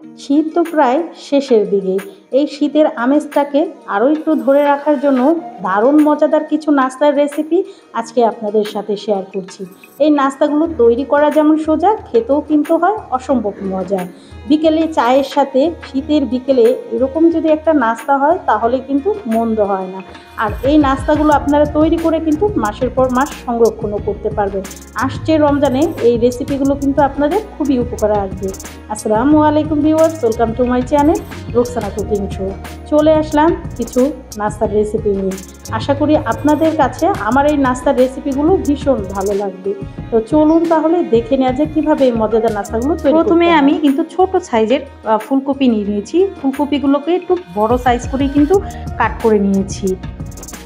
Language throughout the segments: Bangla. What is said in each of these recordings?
শীত তো প্রায় শেষের দিকে। এই শীতের আমেজটাকে আরও একটু ধরে রাখার জন্য দারুণ মজাদার কিছু নাস্তার রেসিপি আজকে আপনাদের সাথে শেয়ার করছি। এই নাস্তাগুলো তৈরি করা যেমন সোজা, খেতেও কিন্তু হয় অসম্ভব মজা। বিকেলে চায়ের সাথে শীতের বিকেলে এরকম যদি একটা নাস্তা হয় তাহলে কিন্তু মন্দ হয় না। আর এই নাস্তাগুলো আপনারা তৈরি করে কিন্তু মাসের পর মাস সংরক্ষণও করতে পারবেন। আসছে রমজানে এই রেসিপিগুলো কিন্তু আপনাদের খুবই উপকারে আসবে। আসসালামু আলাইকুম viewers, welcome to my channel Roksana cooking show. চলে আসলাম কিছু নাস্তার রেসিপি নিয়ে। আশা করি আপনাদের কাছে আমার এই নাস্তার রেসিপিগুলো ভীষণ ভালো লাগবে। তো চলুন তাহলে দেখে নেওয়া যায় কীভাবে এই মজাদার নাস্তাগুলো তৈরি। প্রথমে আমি কিন্তু ছোট সাইজের ফুলকপি নিয়ে নিয়েছি। ফুলকপিগুলোকে একটু বড় সাইজ করে কিন্তু কাট করে নিয়েছি।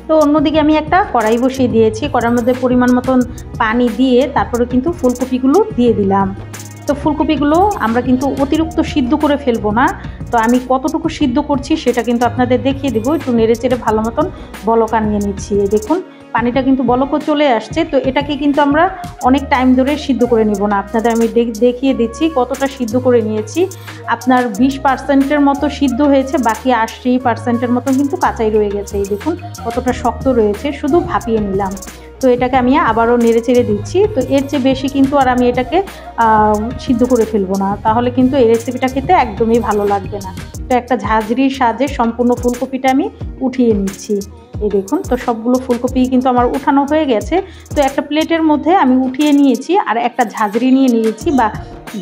তো অন্যদিকে আমি একটা কড়াই বসিয়ে দিয়েছি। কড়াইয়ের মধ্যে পরিমাণ মতন পানি দিয়ে তারপরে কিন্তু ফুলকপিগুলো দিয়ে দিলাম। তো ফুলকপিগুলো আমরা কিন্তু অতিরিক্ত সিদ্ধ করে ফেলবো না। তো আমি কতটুকু সিদ্ধ করছি সেটা কিন্তু আপনাদের দেখিয়ে দেবো। একটু নেড়ে চেড়ে ভালো মতন বলক আনিয়ে নিচ্ছি। দেখুন পানিটা কিন্তু বলকও চলে আসছে। তো এটাকে কিন্তু আমরা অনেক টাইম ধরে সিদ্ধ করে নিব না। আপনাদের আমি দেখিয়ে দিচ্ছি কতটা সিদ্ধ করে নিয়েছি। আপনার 20% মতো সিদ্ধ হয়েছে, বাকি 80% মতো কিন্তু কাঁচাই রয়ে গেছে। এই দেখুন কতটা শক্ত রয়েছে, শুধু ভাপিয়ে নিলাম। তো এটাকে আমি আবারও নেড়ে চেড়ে দিচ্ছি। তো এর চেয়ে বেশি কিন্তু আর আমি এটাকে সিদ্ধ করে ফেলবো না, তাহলে কিন্তু এই রেসিপিটা খেতে একদমই ভালো লাগবে না। তো একটা ঝাঁঝরির সাহায্যে সম্পূর্ণ ফুলকপিটা আমি উঠিয়ে নিচ্ছি। এই দেখুন তো সবগুলো ফুলকপি কিন্তু আমার উঠানো হয়ে গেছে। তো একটা প্লেটের মধ্যে আমি উঠিয়ে নিয়েছি আর একটা ঝাঁঝরি নিয়ে নিয়েছি বা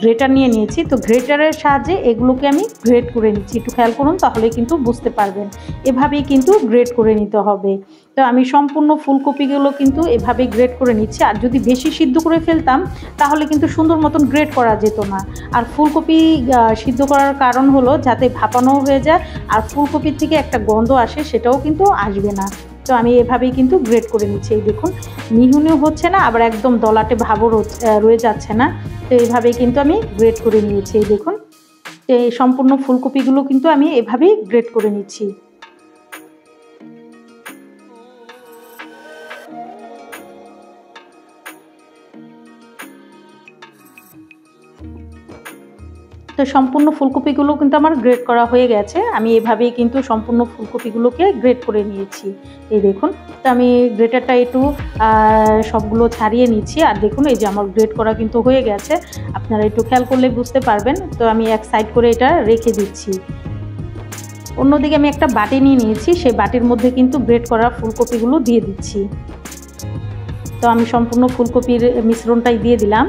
গ্রেটার নিয়ে নিয়েছি। তো গ্রেটারের সাহায্যে এগুলোকে আমি গ্রেট করে নিচ্ছি। একটু খেয়াল করুন তাহলে কিন্তু বুঝতে পারবেন। এভাবেই কিন্তু গ্রেট করে নিতে হবে। তো আমি সম্পূর্ণ ফুলকপিগুলো কিন্তু এভাবে গ্রেট করে নিচ্ছি। আর যদি বেশি সিদ্ধ করে ফেলতাম তাহলে কিন্তু সুন্দর মতন গ্রেট করা যেত না। আর ফুলকপি সিদ্ধ করার কারণ হলো যাতে ভাপানোও হয়ে যায় আর ফুলকপির থেকে একটা গন্ধ আসে, সেটাও কিন্তু আসবে না। তো আমি এভাবেই কিন্তু গ্রেট করে নিচ্ছি। এই দেখুন মিহুনিও হচ্ছে না, আবার একদম দলাটে ভাবও রয়ে যাচ্ছে না। তো এইভাবেই কিন্তু আমি গ্রেট করে নিয়েছি। এই দেখুন এই সম্পূর্ণ ফুলকপিগুলো কিন্তু আমি এভাবেই গ্রেট করে নিচ্ছি। তো সম্পূর্ণ ফুলকপিগুলো কিন্তু আমার গ্রেট করা হয়ে গেছে। আমি এভাবেই কিন্তু সম্পূর্ণ ফুলকপিগুলোকে গ্রেট করে নিয়েছি। এই দেখুন তো আমি গ্রেটারটা একটু সবগুলো ছাড়িয়ে নিচ্ছি। আর দেখুন এই যে আমার গ্রেট করা কিন্তু হয়ে গেছে, আপনারা একটু খেয়াল করলে বুঝতে পারবেন। তো আমি এক সাইড করে এটা রেখে দিচ্ছি। অন্যদিকে আমি একটা বাটি নিয়ে নিয়েছি, সেই বাটির মধ্যে কিন্তু গ্রেট করা ফুলকপিগুলো দিয়ে দিচ্ছি। তো আমি সম্পূর্ণ ফুলকপির মিশ্রণটাই দিয়ে দিলাম।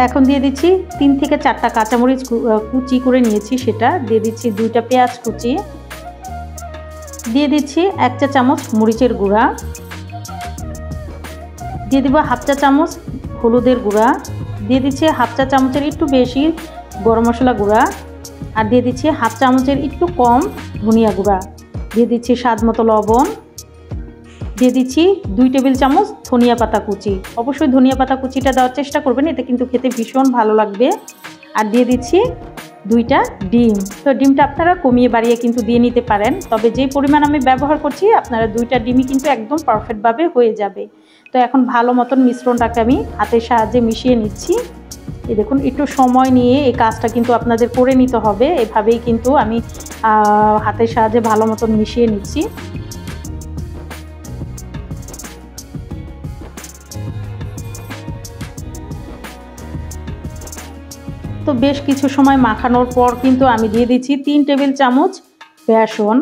এখন দিয়ে দিচ্ছি 3 থেকে 4টা কাঁচামরিচ কুচি করে নিয়েছি, সেটা দিয়ে দিচ্ছি। 2টা পেঁয়াজ কুচি দিয়ে দিচ্ছি। 1 চা চামচ মরিচের গুঁড়া দিয়ে দিব। 1/2 চা চামচ হলুদের গুঁড়া দিয়ে দিচ্ছি। 1/2 চা চামচের একটু বেশি গরম মশলা গুঁড়া আর দিয়ে দিচ্ছি 1/2 চামচের একটু কম ধনিয়া গুঁড়া দিয়ে দিচ্ছি। স্বাদ মতো লবণ দিয়ে দিচ্ছি। 2 টেবিল চামচ ধনিয়া পাতা কুচি, অবশ্যই ধনিয়া পাতা কুচিটা দেওয়ার চেষ্টা করবেন, এতে কিন্তু খেতে ভীষণ ভালো লাগবে। আর দিয়ে দিচ্ছি 2টা ডিম। তো ডিমটা আপনারা কমিয়ে বাড়িয়ে কিন্তু দিয়ে নিতে পারেন, তবে যে পরিমাণ আমি ব্যবহার করছি আপনারা 2টা ডিমই কিন্তু একদম পারফেক্টভাবে হয়ে যাবে। তো এখন ভালো মতন মিশ্রণটাকে আমি হাতের সাহায্যে মিশিয়ে নিচ্ছি। এই দেখুন একটু সময় নিয়ে এই কাজটা কিন্তু আপনাদের করে নিতে হবে। এভাবেই কিন্তু আমি হাতের সাহায্যে ভালো মতন মিশিয়ে নিচ্ছি। তো বেশ কিছু সময় মাখানোর পর কিন্তু আমি দিয়ে দিচ্ছি 3 টেবিল চামচ বেসন।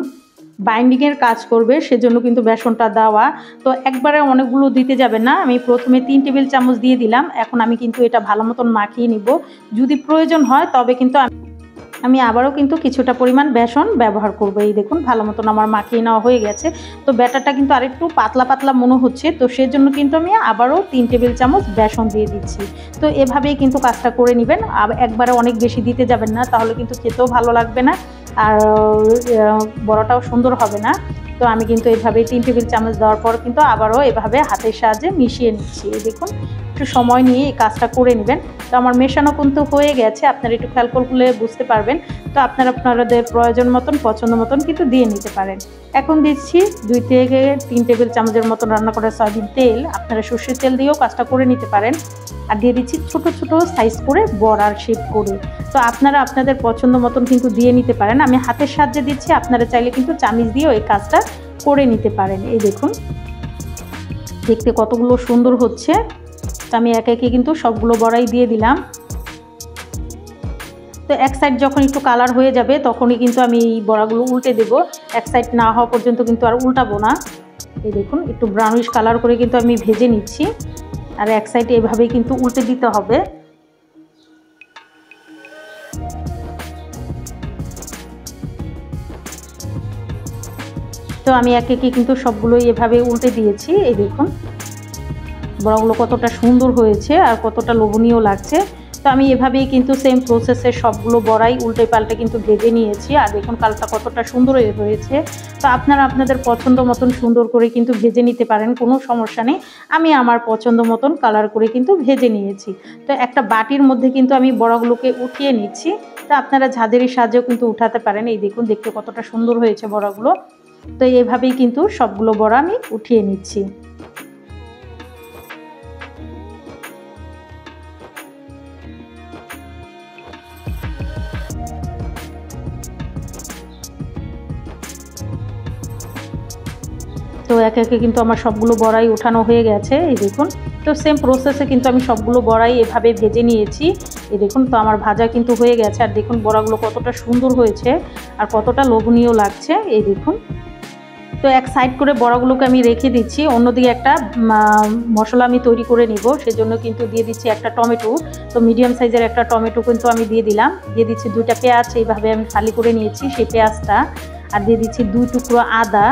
বাইন্ডিংয়ের কাজ করবে সেজন্য কিন্তু বেসনটা দেওয়া। তো একবারে অনেকগুলো দিতে যাবে না, আমি প্রথমে 3 টেবিল চামচ দিয়ে দিলাম। এখন আমি কিন্তু এটা ভালো মতন মাখিয়ে নিব। যদি প্রয়োজন হয় তবে কিন্তু আমি আবারও কিন্তু কিছুটা পরিমাণ বেসন ব্যবহার করব। এই দেখুন ভালো মতন আমার মাখিয়ে নেওয়া হয়ে গেছে। তো ব্যাটারটা কিন্তু আরেকটু পাতলা পাতলা মনে হচ্ছে, তো সেজন্য কিন্তু আমি আবারও 3 টেবিল চামচ বেসন দিয়ে দিচ্ছি। তো এভাবেই কিন্তু কাজটা করে নেবেন। একবারে অনেক বেশি দিতে যাবেন না, তাহলে কিন্তু খেতেও ভালো লাগবে না আর বড়াটাও সুন্দর হবে না। তো আমি কিন্তু এভাবেই 3 টেবিল চামচ দেওয়ার পর কিন্তু আবারও এভাবে হাতের সাহায্যে মিশিয়ে নিচ্ছি। এই দেখুন একটু সময় নিয়ে এই কাজটা করে নেবেন। তো আমার মেশানো কিন্তু হয়ে গেছে, আপনারা একটু খেয়াল করলে বুঝতে পারবেন। তো আপনারা আপনাদের প্রয়োজন মতন পছন্দ মতন কিন্তু দিয়ে নিতে পারেন। এখন দিচ্ছি 2 থেকে 3 টেবিল চামচের মতন রান্না করা সয়াবিন তেল। আপনারা সর্ষের তেল দিয়েও কাজটা করে নিতে পারেন। আর দিয়ে দিচ্ছি ছোট ছোট সাইজ করে বড়ার শেপ করে। তো আপনারা আপনাদের পছন্দ মতন কিন্তু দিয়ে নিতে পারেন। আমি হাতের সাহায্যে দিচ্ছি, আপনারা চাইলে কিন্তু চামিচ দিয়েও এই কাজটা করে নিতে পারেন। এই দেখুন দেখতে কতগুলো সুন্দর হচ্ছে। তো আমি একে একে কিন্তু সবগুলো বড়াই দিয়ে দিলাম। তো এক সাইড যখন একটু কালার হয়ে যাবে তখনই কিন্তু আমি এই বড়াগুলো উল্টে দেব। এক সাইড না হওয়া পর্যন্ত কিন্তু আর উল্টাবো না। এই দেখুন একটু ব্রাউনিশ কালার করে কিন্তু আমি ভেজে নিচ্ছি, আর এক সাইড এভাবেই কিন্তু উল্টে দিতে হবে। তো আমি একে একে কিন্তু সবগুলোই এভাবে উল্টে দিয়েছি। এই দেখুন বড়াগুলো কতটা সুন্দর হয়েছে আর কতটা লোভনীয় লাগছে। তো আমি এভাবেই কিন্তু সেম প্রসেসে সবগুলো বড়াই উল্টে পাল্টে কিন্তু ভেজে নিয়েছি। আর দেখুন কালারটা কতটা সুন্দর হয়েছে। তো আপনারা আপনাদের পছন্দ মতন সুন্দর করে কিন্তু ভেজে নিতে পারেন, কোনো সমস্যা নেই। আমি আমার পছন্দ মতন কালার করে কিন্তু ভেজে নিয়েছি। তো একটা বাটির মধ্যে কিন্তু আমি বড়াগুলোকে উঠিয়ে নিচ্ছি। তো আপনারা ঝাঁঝরির সাহায্যেও কিন্তু উঠাতে পারেন। এই দেখুন দেখতে কতটা সুন্দর হয়েছে বড়াগুলো। তো এইভাবেই কিন্তু সবগুলো বড়া আমি উঠিয়ে নিচ্ছি। তো একে একে কিন্তু আমার সবগুলো বড়াই উঠানো হয়ে গেছে। এই দেখুন তো সেম প্রসেসে কিন্তু আমি সবগুলো বড়াই এভাবে ভেজে নিয়েছি। এই দেখুন তো আমার ভাজা কিন্তু হয়ে গেছে। আর দেখুন বড়াগুলো কতটা সুন্দর হয়েছে আর কতটা লোভনীয় লাগছে। এই দেখুন তো এক সাইড করে বড়াগুলোকে আমি রেখে দিচ্ছি। অন্যদিকে একটা মশলা আমি তৈরি করে নিব, সেজন্য কিন্তু দিয়ে দিচ্ছি একটা টমেটো। তো মিডিয়াম সাইজের একটা টমেটো কিন্তু আমি দিয়ে দিলাম। দিয়ে দিচ্ছি 2টা পেঁয়াজ, এইভাবে আমি ফালি করে নিয়েছি সেই পেঁয়াজটা। আর দিয়ে দিচ্ছি 2 টুকরো আদা,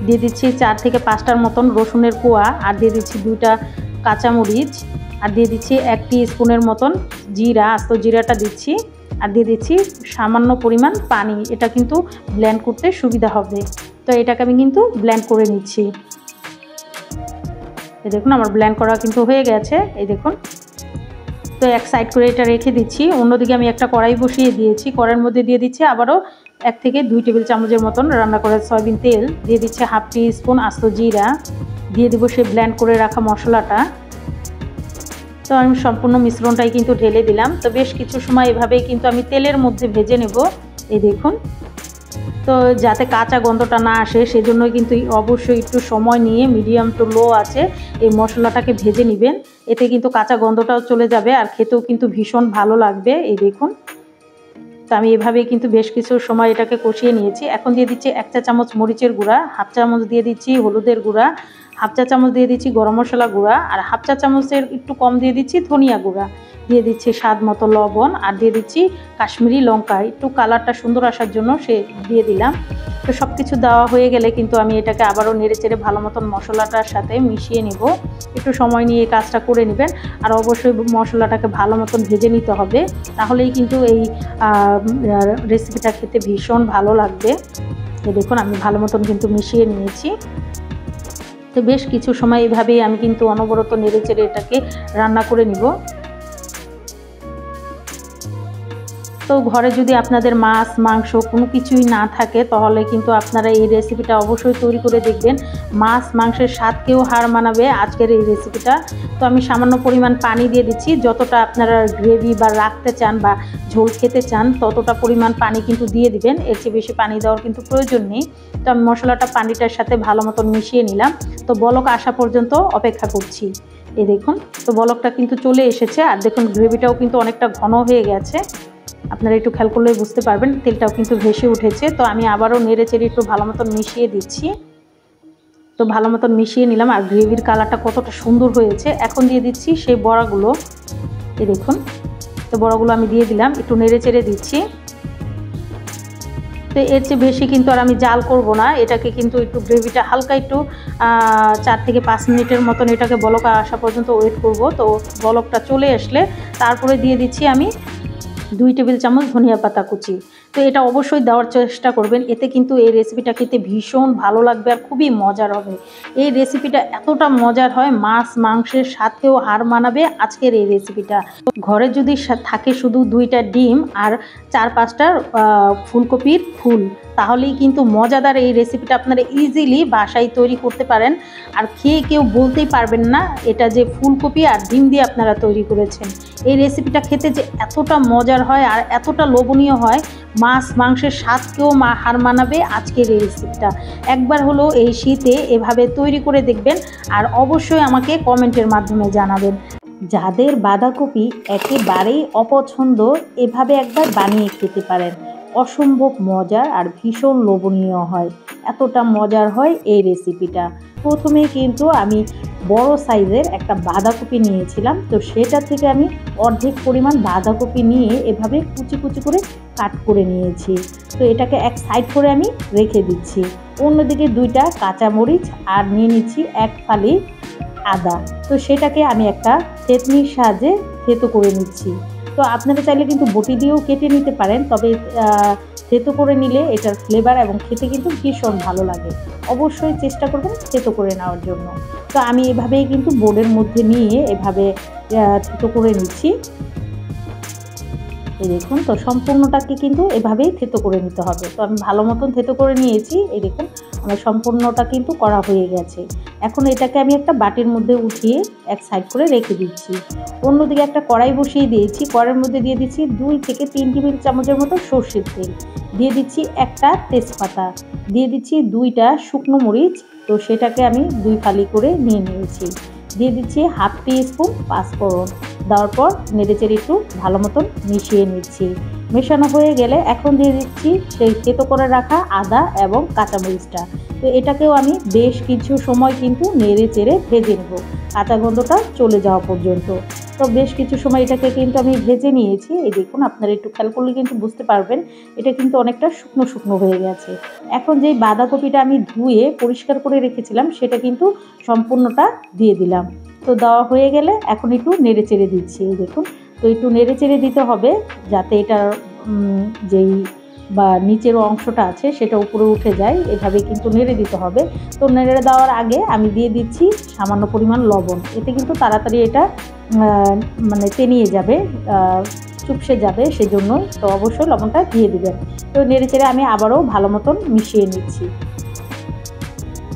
দিয়ে দিচ্ছি 4 থেকে 5টার মতন রসুনের কোয়া, আর দিয়ে দিচ্ছি 2টা কাঁচামরিচ, আর দিয়ে দিচ্ছি 1 টিস্পুনের মতন জিরা, আস্ত জিরাটা দিচ্ছি। আর দিয়ে দিচ্ছি সামান্য পরিমাণ পানি, এটা কিন্তু ব্লেন্ড করতে সুবিধা হবে। তো এটাকে আমি কিন্তু ব্লেন্ড করে নিচ্ছি। এই দেখুন আমার ব্লেন্ড করা কিন্তু হয়ে গেছে। এই দেখুন তো এক সাইড করে এটা রেখে দিচ্ছি। অন্যদিকে আমি একটা কড়াই বসিয়ে দিয়েছি। কড়াইয়ের মধ্যে দিয়ে দিচ্ছি আবারও 1 থেকে 2 টেবিল চামচের মতন রান্না করা সয়াবিন তেল, দিয়ে দিচ্ছি 1/2 টিস্পুন আস্ত জিরা, দিয়ে দেবো সেই ব্লেন্ড করে রাখা মশলাটা। তো আমি সম্পূর্ণ মিশ্রণটাই কিন্তু ঢেলে দিলাম। তো বেশ কিছু সময় এভাবেই কিন্তু আমি তেলের মধ্যে ভেজে নেব। এই দেখুন তো যাতে কাঁচা গন্ধটা না আসে সেজন্যই কিন্তু অবশ্যই একটু সময় নিয়ে মিডিয়াম টু লো আছে এই মশলাটাকে ভেজে নেবেন। এতে কিন্তু কাঁচা গন্ধটাও চলে যাবে আর খেতেও কিন্তু ভীষণ ভালো লাগবে। এই দেখুন তো আমি এভাবেই কিন্তু বেশ কিছু সময় এটাকে কষিয়ে নিয়েছি। এখন দিয়ে দিচ্ছি 1 চা চামচ মরিচের গুঁড়া, 1/2 চামচ দিয়ে দিচ্ছি হলুদের গুঁড়া, 1/2 চা চামচ দিয়ে দিচ্ছি গরম মশলা গুঁড়া, আর 1/2 চা চামচের একটু কম দিয়ে দিচ্ছি ধনিয়া গুঁড়া, দিয়ে দিচ্ছি স্বাদ মতো লবণ, আর দিয়ে দিচ্ছি কাশ্মীরি লঙ্কা, একটু কালারটা সুন্দর আসার জন্য সে দিয়ে দিলাম। তো সব কিছু দেওয়া হয়ে গেলে কিন্তু আমি এটাকে আবারও নেড়ে চেড়ে ভালো মতন মশলাটার সাথে মিশিয়ে নেব। একটু সময় নিয়ে এই কাজটা করে নেবেন। আর অবশ্যই মশলাটাকে ভালো মতন ভেজে নিতে হবে, তাহলেই কিন্তু এই রেসিপিটা খেতে ভীষণ ভালো লাগবে। দেখুন আমি ভালো মতন কিন্তু মিশিয়ে নিয়েছি। তো বেশ কিছু সময় এভাবেই আমি কিন্তু অনবরত নেড়ে চেড়ে এটাকে রান্না করে নিব। তো ঘরে যদি আপনাদের মাছ মাংস কোনো কিছুই না থাকে তাহলে কিন্তু আপনারা এই রেসিপিটা অবশ্যই তৈরি করে দেখবেন। মাছ মাংসের স্বাদকেও হার মানাবে আজকের এই রেসিপিটা। তো আমি সামান্য পরিমাণ পানি দিয়ে দিচ্ছি, যতটা আপনারা গ্রেভি বা রাখতে চান বা ঝোল খেতে চান ততটা পরিমাণ পানি কিন্তু দিয়ে দিবেন, এর চেয়ে বেশি পানি দেওয়ার কিন্তু প্রয়োজন নেই। তো আমি মশলাটা পানিটার সাথে ভালো মতন মিশিয়ে নিলাম। তো বলক আসা পর্যন্ত অপেক্ষা করছি। এই দেখুন তো বলকটা কিন্তু চলে এসেছে, আর দেখুন গ্রেভিটাও কিন্তু অনেকটা ঘন হয়ে গেছে। আপনারা একটু খেয়াল করলে বুঝতে পারবেন তেলটাও কিন্তু ভেসে উঠেছে। তো আমি আবারও নেড়ে চেড়ে একটু ভালো মতন মিশিয়ে দিচ্ছি। তো ভালো মতন মিশিয়ে নিলাম, আর গ্রেভির কালারটা কতটা সুন্দর হয়েছে। এখন দিয়ে দিচ্ছি সেই বড়াগুলো। এই দেখুন তো বড়াগুলো আমি দিয়ে দিলাম, একটু নেড়ে চেড়ে দিচ্ছি। তো এর চেয়ে বেশি কিন্তু আর আমি জাল করব না, এটাকে কিন্তু একটু গ্রেভিটা হালকা একটু 4 থেকে 5 মিনিটের মতন এটাকে বলক আসা পর্যন্ত ওয়েট করব। তো বলকটা চলে আসলে তারপরে দিয়ে দিচ্ছি আমি 2 টেবিল চামচ ধনিয়া পাতা কুচি। তো এটা অবশ্যই দেওয়ার চেষ্টা করবেন, এতে কিন্তু এই রেসিপিটা খেতে ভীষণ ভালো লাগবে আর খুবই মজার হবে। এই রেসিপিটা এতটা মজার হয়, মাছ মাংসের স্বাদকেও হার মানাবে আজকের এই রেসিপিটা। ঘরে যদি থাকে শুধু 2টা ডিম আর 4-5টা ফুলকপির ফুল, তাহলেই কিন্তু মজাদার এই রেসিপিটা আপনারা ইজিলি বাসায় তৈরি করতে পারেন। আর খেয়ে কেউ বলতেই পারবেন না এটা যে ফুলকপি আর ডিম দিয়ে আপনারা তৈরি করেছেন। এই রেসিপিটা খেতে যে এতটা মজার হয় আর এতটা লোভনীয় হয়, মাছ মাংসের স্বাদকেও হার মানাবে আজকের এই রেসিপিটা। একবার হলো এই শীতে এভাবে তৈরি করে দেখবেন আর অবশ্যই আমাকে কমেন্টের মাধ্যমে জানাবেন। যাদের বাঁধাকপি একেবারেই অপছন্দ, এভাবে একবার বানিয়ে খেতে পারেন। অসম্ভব মজার আর ভীষণ লোভনীয় হয়, এতটা মজার হয় এই রেসিপিটা। প্রথমে কিন্তু আমি বড় সাইজের একটা বাঁধাকপি নিয়েছিলাম, তো সেটা থেকে আমি অর্ধেক পরিমাণ বাঁধাকপি নিয়ে এভাবে কুচি কুচি করে কাট করে নিয়েছি। তো এটাকে এক সাইড করে আমি রেখে দিচ্ছি। অন্যদিকে 2টা কাঁচামরিচ আর নিয়ে নিচ্ছি 1 ফালি আদা। তো সেটাকে আমি একটা থেতনির সাহায্যে থেতো করে নিচ্ছি। তো আপনারা চাইলে কিন্তু বটি দিয়েও কেটে নিতে পারেন, তবে থেতো করে নিলে এটার ফ্লেভার এবং খেতে কিন্তু ভীষণ ভালো লাগে। অবশ্যই চেষ্টা করবেন থেতো করে নেওয়ার জন্য। তো আমি এভাবেই কিন্তু বোর্ডের মধ্যে নিয়ে এভাবে থেতো করে নিচ্ছি। এই দেখুন, তো সম্পূর্ণটাকে কিন্তু এভাবেই থেতো করে নিতে হবে। তো আমি ভালো মতন থেতো করে নিয়েছি। এই দেখুন, আমার সম্পূর্ণটা কিন্তু করা হয়ে গেছে। এখন এটাকে আমি একটা বাটির মধ্যে উঠিয়ে এক সাইড করে রেখে দিচ্ছি। অন্যদিকে একটা কড়াই বসিয়ে দিয়েছি। কড়াইয়ের মধ্যে দিয়ে দিচ্ছি 2 থেকে 3 টেবিল চামচের মতো সর্ষের তেল, দিয়ে দিচ্ছি একটা তেজপাতা, দিয়ে দিচ্ছি 2টা শুকনো মরিচ। তো সেটাকে আমি 2 ফালি করে নিয়ে নিয়েছি। দিয়ে দিচ্ছি হাফ টিস্পুন পাঁচফোড়ন। দেওয়ার পর নেড়েচেড়ে একটু ভালো মতন মিশিয়ে নিচ্ছি। মেশানো হয়ে গেলে এখন দিয়ে দিচ্ছি সেই থেতো করে রাখা আদা এবং কাঁচামরিচটা। তো এটাকেও আমি বেশ কিছু সময় কিন্তু নেড়ে চেড়ে ভেজে নেব, কাঁচা গন্ধটা চলে যাওয়া পর্যন্ত। তো বেশ কিছু সময় এটাকে কিন্তু আমি ভেজে নিয়েছি। এই দেখুন, আপনারা একটু খেয়াল করলে কিন্তু বুঝতে পারবেন এটা কিন্তু অনেকটা শুকনো শুকনো হয়ে গেছে। এখন যেই বাঁধাকপিটা আমি ধুয়ে পরিষ্কার করে রেখেছিলাম সেটা কিন্তু সম্পূর্ণটা দিয়ে দিলাম। তো দেওয়া হয়ে গেলে এখন একটু নেড়ে চেড়ে দিচ্ছি। এই দেখুন, তো একটু নেড়ে চেড়ে দিতে হবে যাতে এটার যেই বা নিচের অংশটা আছে সেটা উপরে উঠে যায়, এভাবে কিন্তু নেড়ে দিতে হবে। তো নেড়ে দেওয়ার আগে আমি দিয়ে দিচ্ছি সামান্য পরিমাণ লবণ। এতে কিন্তু তাড়াতাড়ি এটা মানে তেনিয়ে যাবে, চুপসে যাবে, সেজন্য তো অবশ্যই লবণটা দিয়ে দিবেন। তো নেড়ে চেড়ে আমি আবারও ভালো মতন মিশিয়ে নিচ্ছি।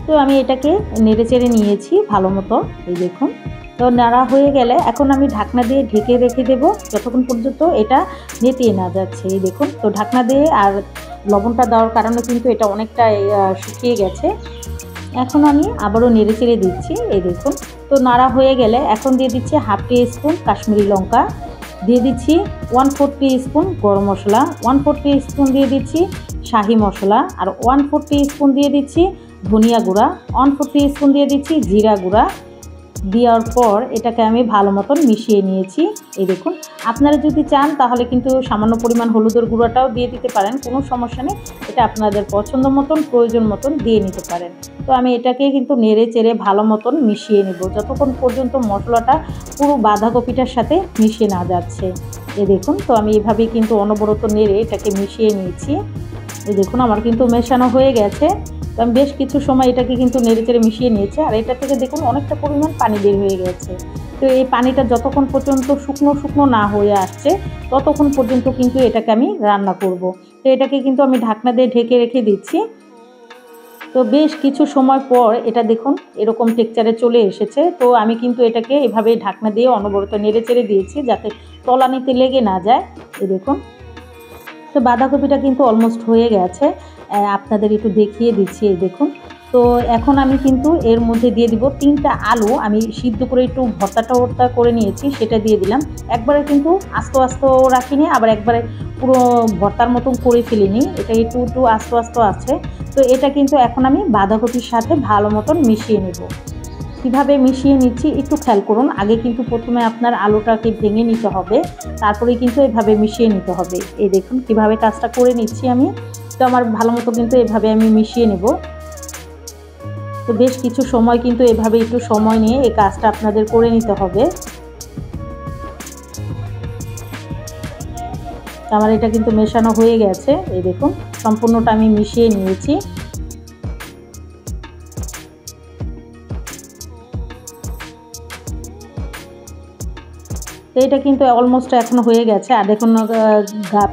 তো আমি এটাকে নেড়ে চেড়ে নিয়েছি ভালো মতো। এই দেখুন, তো নাড়া হয়ে গেলে এখন আমি ঢাকনা দিয়ে ঢেকে রেখে দেবো যতক্ষণ পর্যন্ত এটা নেতিয়ে না যাচ্ছে। এই দেখুন, তো ঢাকনা দিয়ে আর লবণটা দেওয়ার কারণে কিন্তু এটা অনেকটা শুকিয়ে গেছে। এখন আমি আবারও নেড়ে চেড়ে দিচ্ছি। এই দেখুন, তো নাড়া হয়ে গেলে এখন দিয়ে দিচ্ছি হাফ টিস্পুন কাশ্মীরি লঙ্কা, দিয়ে দিচ্ছি 1/4 টিস্পুন গরম মশলা, 1/4 টিস্পুন দিয়ে দিচ্ছি শাহি মশলা, আর 1/4 টিস্পুন দিয়ে দিচ্ছি ধনিয়া গুঁড়া, 1/4 টিস্পুন দিয়ে দিচ্ছি জিরা গুঁড়া। দেওয়ার পর এটাকে আমি ভালো মতন মিশিয়ে নিয়েছি। এই দেখুন, আপনারা যদি চান তাহলে কিন্তু সামান্য পরিমাণ হলুদের গুঁড়াটাও দিয়ে দিতে পারেন, কোনো সমস্যা নেই। এটা আপনাদের পছন্দ মতন প্রয়োজন মতন দিয়ে নিতে পারেন। তো আমি এটাকে কিন্তু নেড়ে চেড়ে ভালো মতন মিশিয়ে নেব যতক্ষণ পর্যন্ত মশলাটা পুরো বাঁধাকপিটার সাথে মিশে না যাচ্ছে। এই দেখুন, তো আমি এভাবেই কিন্তু অনবরত নেড়ে এটাকে মিশিয়ে নিয়েছি। এই দেখুন, আমার কিন্তু মেশানো হয়ে গেছে। তো আমি বেশ কিছু সময় এটাকে কিন্তু নেড়ে চেড়ে মিশিয়ে নিয়েছি। আর এটা থেকে দেখুন অনেকটা পরিমাণ পানি বের হয়ে গেছে। তো এই পানিটা যতক্ষণ পর্যন্ত শুকনো শুকনো না হয়ে আসছে ততক্ষণ পর্যন্ত কিন্তু এটাকে আমি রান্না করব। তো এটাকে কিন্তু আমি ঢাকনা দিয়ে ঢেকে রেখে দিচ্ছি। তো বেশ কিছু সময় পর এটা দেখুন এরকম টেক্সচারে চলে এসেছে। তো আমি কিন্তু এটাকে এভাবে ঢাকনা দিয়ে অনবরত নেড়ে চেড়ে দিয়েছি যাতে তলানিতে লেগে না যায়। এই দেখুন, তো বাঁধাকপিটা কিন্তু অলমোস্ট হয়ে গেছে। আপনাদের একটু দেখিয়ে দিচ্ছি। এই দেখুন, তো এখন আমি কিন্তু এর মধ্যে দিয়ে দিব 3টা আলু আমি সিদ্ধ করে একটু ভর্তা করে নিয়েছি, সেটা দিয়ে দিলাম। একবারে কিন্তু আস্ত আস্ত রাখিনি, আবার একবারে পুরো ভর্তার মতন করে ফেলিনি, এটা একটু একটু আস্ত আস্ত আছে। তো এটা কিন্তু এখন আমি বাঁধাকপির সাথে ভালো মতন মিশিয়ে নেব। কীভাবে মিশিয়ে নিচ্ছি একটু খেয়াল করুন। আগে কিন্তু প্রথমে আপনার আলুটাকে ভেঙে নিতে হবে, তারপরে কিন্তু এভাবে মিশিয়ে নিতে হবে। এই দেখুন কিভাবে কাজটা করে নিচ্ছি আমি। তো আমার ভালো মতো কিন্তু এভাবে আমি মিশিয়ে নেব। তো বেশ কিছু সময় কিন্তু এভাবে একটু সময় নিয়ে এই কাজটা আপনাদের করে নিতে হবে। আমার এটা কিন্তু মেশানো হয়ে গেছে। এই দেখুন, সম্পূর্ণটা আমি মিশিয়ে নিয়েছি। তো এটা কিন্তু অলমোস্ট এখন হয়ে গেছে। আর দেখুন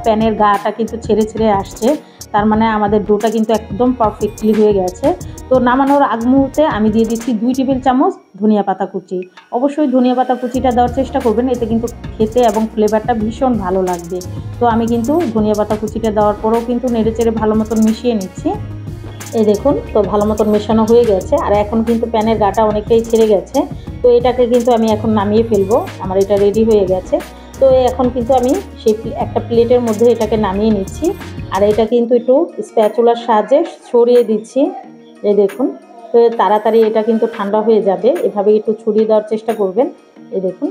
প্যানের গাটা কিন্তু ছেড়ে ছেড়ে আসছে, তার মানে আমাদের ডোটা কিন্তু একদম পারফেক্টলি হয়ে গেছে। তো নামানোর আগ মুহূর্তে আমি দিয়ে দিচ্ছি 2 টেবিল চামচ ধনিয়া পাতা কুচি। অবশ্যই ধনিয়া পাতা কুচিটা দেওয়ার চেষ্টা করবেন, এতে কিন্তু খেতে এবং ফ্লেভারটা ভীষণ ভালো লাগবে। তো আমি কিন্তু ধনিয়া পাতা কুচিটা দেওয়ার পরেও কিন্তু নেড়েচেড়ে ভালো মতন মিশিয়ে নিচ্ছি। এই দেখুন, তো ভালো মতন মেশানো হয়ে গেছে। আর এখন কিন্তু প্যানের গাটা অনেকটাই ছেড়ে গেছে। তো এটাকে কিন্তু আমি এখন নামিয়ে ফেলবো, আমার এটা রেডি হয়ে গেছে। তো এখন কিন্তু আমি সেই একটা প্লেটের মধ্যে এটাকে নামিয়ে নিচ্ছি। আর এটা কিন্তু একটু স্প্যাচুলার সাহায্যে ছড়িয়ে দিচ্ছি। এই দেখুন, তো তাড়াতাড়ি এটা কিন্তু ঠান্ডা হয়ে যাবে, এভাবে একটু ছড়িয়ে দেওয়ার চেষ্টা করবেন। এই দেখুন,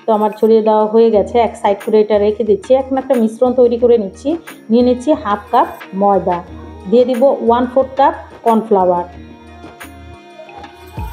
তো আমার ছড়িয়ে দেওয়া হয়ে গেছে। এক সাইড করে এটা রেখে দিচ্ছি। এখন একটা মিশ্রণ তৈরি করে নিচ্ছি। নিয়ে নিচ্ছি 1/2 কাপ ময়দা, দিয়ে দিব 1/4 কাপ কর্নফ্লাওয়ার।